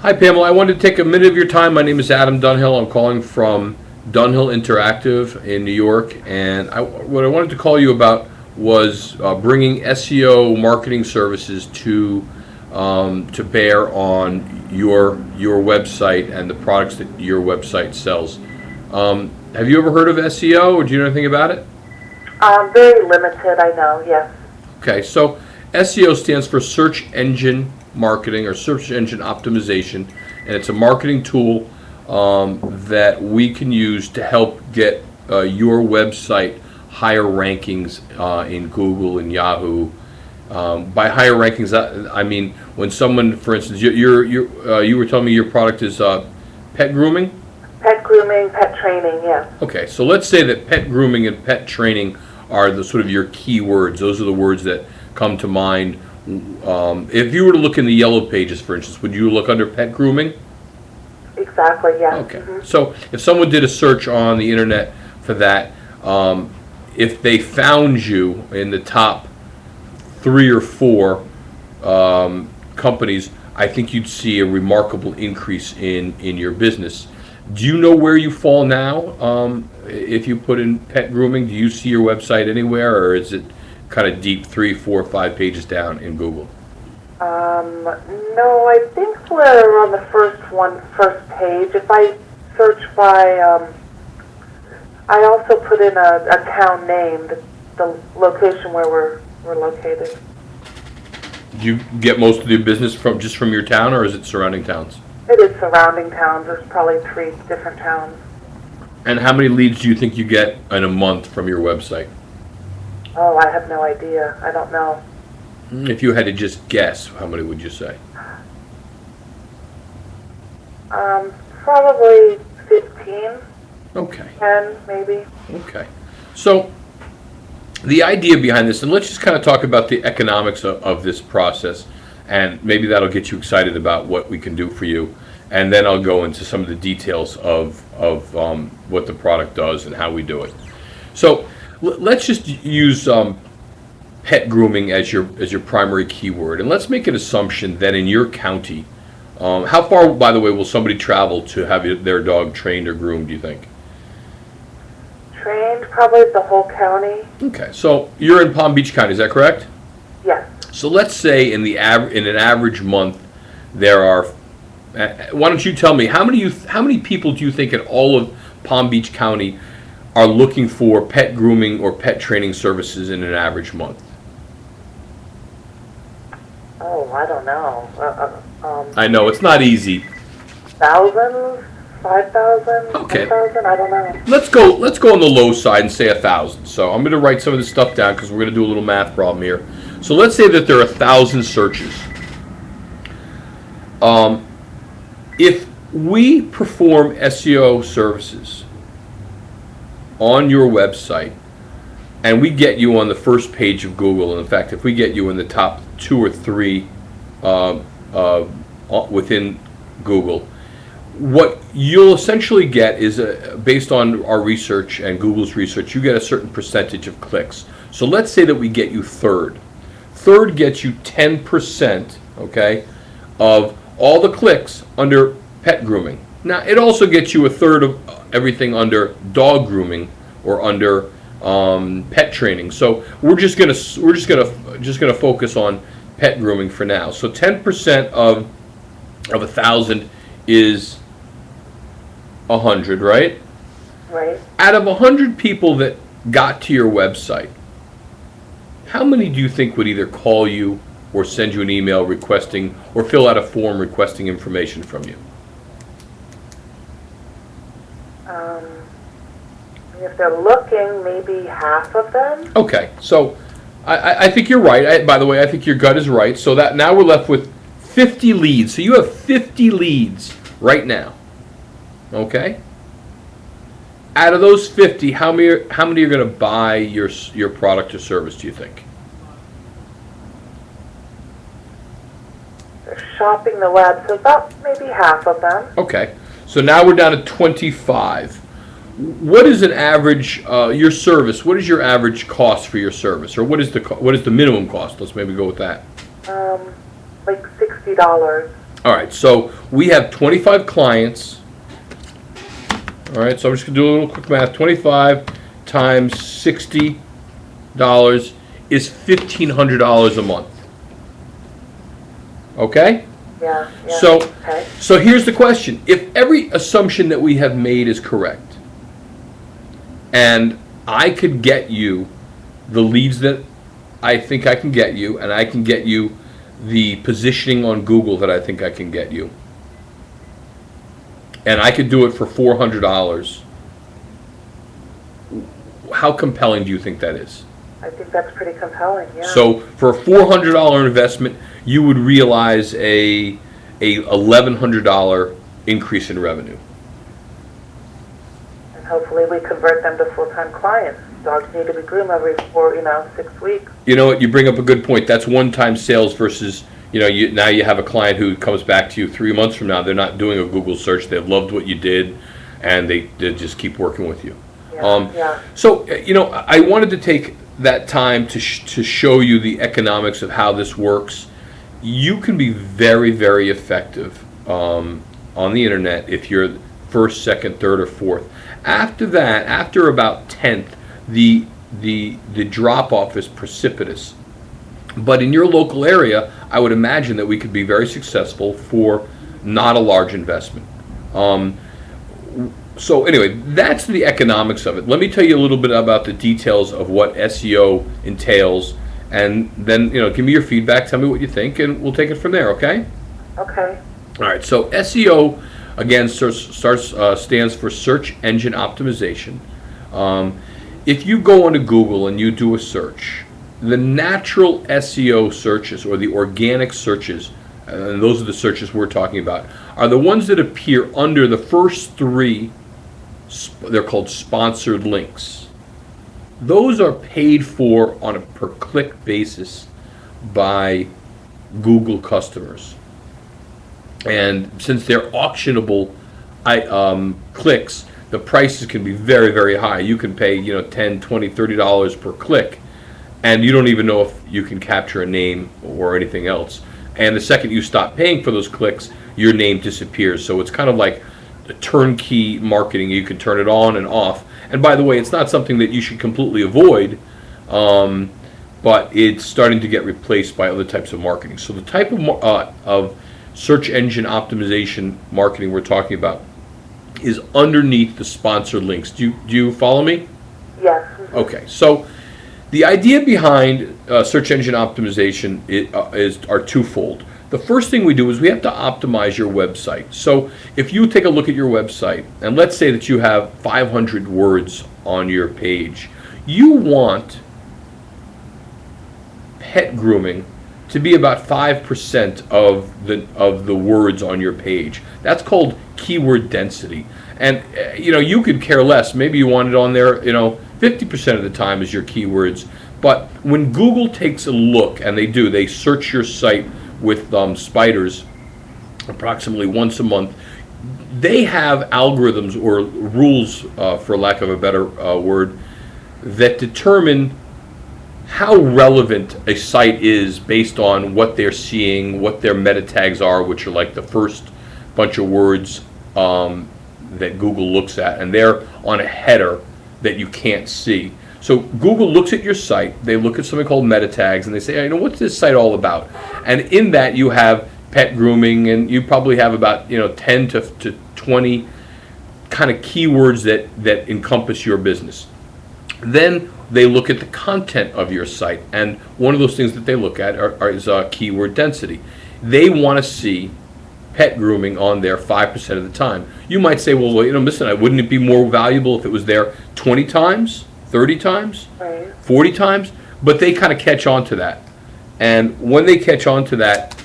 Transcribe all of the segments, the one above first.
Hi, Pamela. I wanted to take a minute of your time. My name is Adam Dunhill. I'm calling from Dunhill Interactive in New York, and what I wanted to call you about was bringing SEO marketing services to bear on your website and the products that your website sells. Have you ever heard of SEO, or do you know anything about it? Very limited, I know, yes. Okay, so SEO stands for search engine marketing or search engine optimization, and it's a marketing tool that we can use to help get your website higher rankings in Google and Yahoo. By higher rankings, I mean when someone, for instance, you were telling me your product is pet grooming? Pet grooming, pet training, yes. Okay, so let's say that pet grooming and pet training are the sort of your key words. Those are the words that come to mind. If you were to look in the yellow pages, for instance, would you look under pet grooming? Exactly, yes. Okay. So if someone did a search on the internet for that, if they found you in the top 3 or 4 companies, I think you'd see a remarkable increase in your business. Do you know where you fall now? If you put in pet grooming, do you see your website anywhere, or is it kind of deep 3, 4, 5 pages down in Google? No, I think we're on the first page. If I search by, I also put in a town name, the location where we're located. Do you get most of your business from your town, or is it surrounding towns? It is surrounding towns. There's probably 3 different towns. And how many leads do you think you get in a month from your website? Oh, I have no idea. I don't know. If you had to just guess, how many would you say? Probably 15. Okay. 10, maybe. Okay. So the idea behind this, and let's just kind of talk about the economics of this process, and maybe that'll get you excited about what we can do for you. And then I'll go into some of the details of what the product does and how we do it. So let's just use pet grooming as your primary keyword, and let's make an assumption that in your county, how far, by the way, will somebody travel to have their dog trained or groomed, do you think? Trained, probably the whole county. Okay, so you're in Palm Beach County, is that correct? Yes. So let's say in an average month there are. Why don't you tell me how many people do you think in all of Palm Beach County are looking for pet grooming or pet training services in an average month? Oh, I don't know. I know it's not easy. 1,000, 5,000, Okay. 10,000. I don't know. Let's go on the low side and say 1,000. So I'm going to write some of this stuff down because we're going to do a little math problem here. So let's say that there are 1,000 searches. If we perform SEO services on your website and we get you on the first page of Google, and in fact, if we get you in the top 2 or 3 within Google, what you'll essentially get is, based on our research and Google's research, you get a certain percentage of clicks. So let's say that we get you third. Third gets you 10%, okay, of all the clicks under pet grooming. Now, it also gets you a third of everything under dog grooming or under pet training. So we're just gonna focus on pet grooming for now. So 10% of 1,000 is 100, right? Right. Out of 100 people that got to your website, how many do you think would either call you or send you an email requesting or fill out a form requesting information from you? If they're looking, maybe half of them. Okay, so I think you're right. By the way, I think your gut is right. So that now we're left with 50 leads. So you have 50 leads right now. Okay? Out of those 50, how many are going to buy your product or service, do you think? They're shopping the web, so about maybe half of them. Okay, so now we're down to 25. What is an average your service? What is your average cost for your service, or what is the minimum cost? Let's maybe go with that. Like $60. All right, so we have 25 clients. All right, so I'm just going to do a little quick math. 25 times $60 is $1,500 a month. Okay? Yeah. So, Okay. so here's the question. If every assumption that we have made is correct, and I could get you the leads that I think I can get you, and I can get you the positioning on Google that I think I can get you, and I could do it for $400, how compelling do you think that is? I think that's pretty compelling, yeah. So for a $400 investment, you would realize a $1,100 increase in revenue. And hopefully we convert them to full-time clients. Dogs need to be groomed every 6 weeks. You know what? You bring up a good point. That's one-time sales versus, now you have a client who comes back to you 3 months from now. They're not doing a Google search. They've loved what you did, and they just keep working with you. Yeah. So, I wanted to take that time to show you the economics of how this works. You can be very, very effective on the internet if you're first, second, third, or fourth. After that, after about 10th, the drop off is precipitous. But in your local area, I would imagine that we could be very successful for not a large investment. So anyway, that's the economics of it. Let me tell you a little bit about the details of what SEO entails, and then give me your feedback. Tell me what you think, and we'll take it from there. Okay? Okay. All right. So SEO again stands for search engine optimization. If you go onto Google and you do a search, the natural SEO searches, or the organic searches, and those are the searches we're talking about, are the ones that appear under the first three. They're called sponsored links. Those are paid for on a per-click basis by Google customers. And since they're auctionable clicks, the prices can be very, very high. You can pay, $10, $20, $30 per click, and you don't even know if you can capture a name or anything else. And the second you stop paying for those clicks, your name disappears. So it's kind of like turnkey marketing. You can turn it on and off. And by the way, it's not something that you should completely avoid, but it's starting to get replaced by other types of marketing. So the type of search engine optimization marketing we're talking about is underneath the sponsored links. Do you follow me? Yes. Okay. So the idea behind search engine optimization are twofold. The first thing we do is we have to optimize your website. So if you take a look at your website, and let's say that you have 500 words on your page, you want pet grooming to be about 5% of the words on your page. That's called keyword density. And you could care less. Maybe you want it on there, 50% of the time is your keywords. But when Google takes a look, and they search your site with spiders approximately once a month, they have algorithms or rules, for lack of a better word, that determine how relevant a site is based on what they're seeing, what their meta tags are, which are like the first bunch of words that Google looks at, and they're on a header that you can't see. So Google looks at your site, they look at something called meta tags, and they say, what's this site all about? And in that you have pet grooming, and you probably have about 10 to 20 kind of keywords that encompass your business. Then they look at the content of your site, and one of those things that they look at is keyword density. They want to see pet grooming on there 5% of the time. You might say, well, listen, wouldn't it be more valuable if it was there 20 times, 30 times, Right. 40 times? But they kind of catch on to that. And when they catch on to that,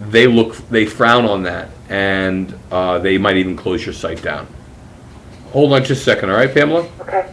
they frown on that, and they might even close your site down. Hold on just a second, all right, Pamela? Okay.